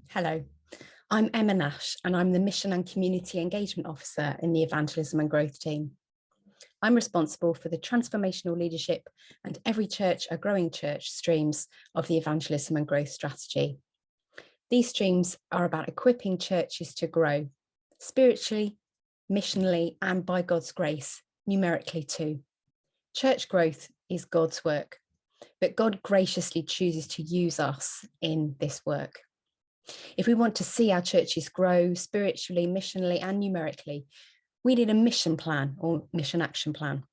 Hello, I'm Emma Nash and I'm the Mission and Community Engagement Officer in the Evangelism and Growth team. I'm responsible for the transformational leadership and every church, a growing church streams of the Evangelism and Growth strategy. These streams are about equipping churches to grow spiritually, missionally, and by God's grace, numerically too. Church growth is God's work, but God graciously chooses to use us in this work. If we want to see our churches grow spiritually, missionally, and numerically, we need a mission plan or mission action plan.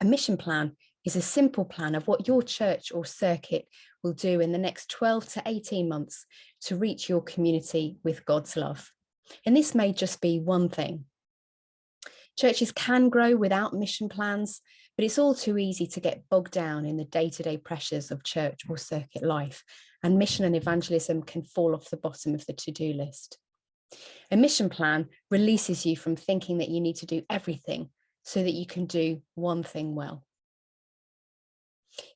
A mission plan is a simple plan of what your church or circuit will do in the next 12 to 18 months to reach your community with God's love. And this may just be one thing. Churches can grow without mission plans, but it's all too easy to get bogged down in the day-to-day pressures of church or circuit life, and mission and evangelism can fall off the bottom of the to-do list. A mission plan releases you from thinking that you need to do everything so that you can do one thing well.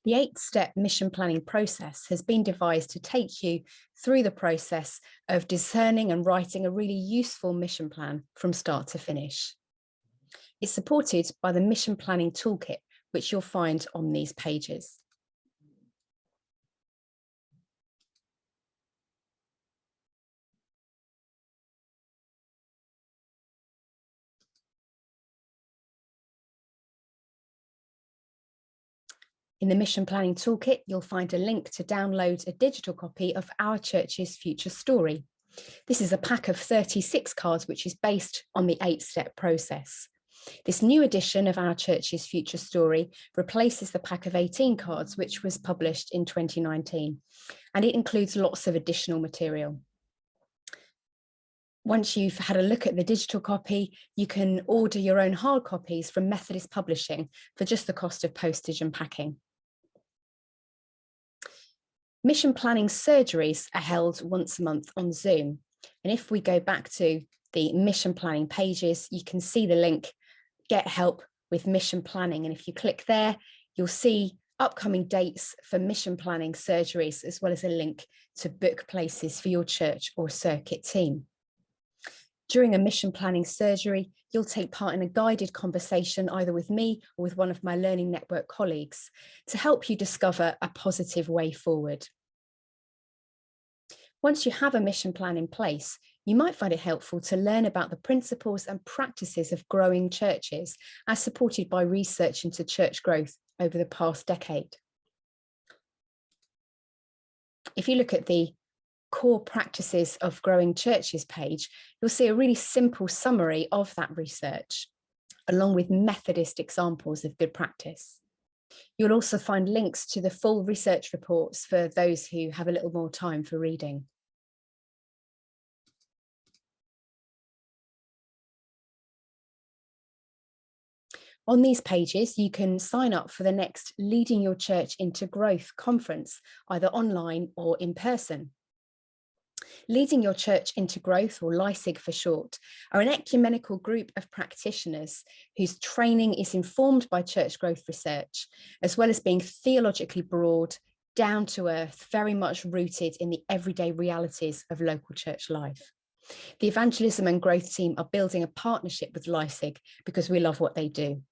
The 8-step mission planning process has been devised to take you through the process of discerning and writing a really useful mission plan from start to finish. It's supported by the mission planning toolkit, which you'll find on these pages. In the Mission Planning Toolkit, you'll find a link to download a digital copy of Our Church's Future Story. This is a pack of 36 cards, which is based on the 8-step process. This new edition of Our Church's Future Story replaces the pack of 18 cards, which was published in 2019, and it includes lots of additional material. Once you've had a look at the digital copy, you can order your own hard copies from Methodist Publishing for just the cost of postage and packing. Mission planning surgeries are held once a month on Zoom. And if we go back to the mission planning pages, you can see the link, Get Help with Mission Planning. And if you click there, you'll see upcoming dates for mission planning surgeries, as well as a link to book places for your church or circuit team. During a mission planning surgery, you'll take part in a guided conversation either with me or with one of my Learning Network colleagues to help you discover a positive way forward. Once you have a mission plan in place, you might find it helpful to learn about the principles and practices of growing churches as supported by research into church growth over the past decade. If you look at the core practices of growing churches page, you'll see a really simple summary of that research, along with Methodist examples of good practice. You'll also find links to the full research reports for those who have a little more time for reading. On these pages, you can sign up for the next Leading Your Church into Growth conference, either online or in person. Leading Your Church into Growth, or LISIG for short, are an ecumenical group of practitioners whose training is informed by church growth research, as well as being theologically broad, down to earth, very much rooted in the everyday realities of local church life. The Evangelism and Growth team are building a partnership with LISIG because we love what they do.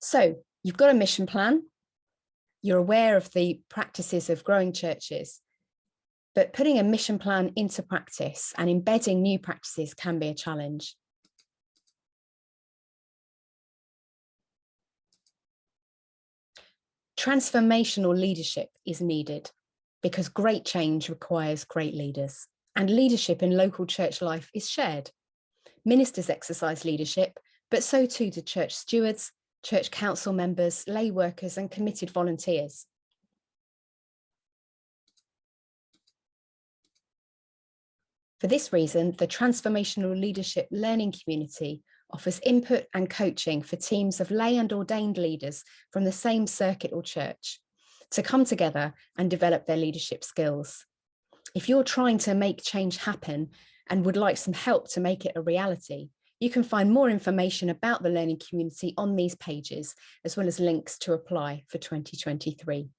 So you've got a mission plan, you're aware of the practices of growing churches, but putting a mission plan into practice and embedding new practices can be a challenge. Transformational leadership is needed because great change requires great leaders, and leadership in local church life is shared. Ministers exercise leadership, but so too do church stewards, church council members, lay workers, and committed volunteers. For this reason, the Transformational Leadership Learning Community offers input and coaching for teams of lay and ordained leaders from the same circuit or church to come together and develop their leadership skills. If you're trying to make change happen and would like some help to make it a reality, you can find more information about the learning community on these pages, as well as links to apply for 2023.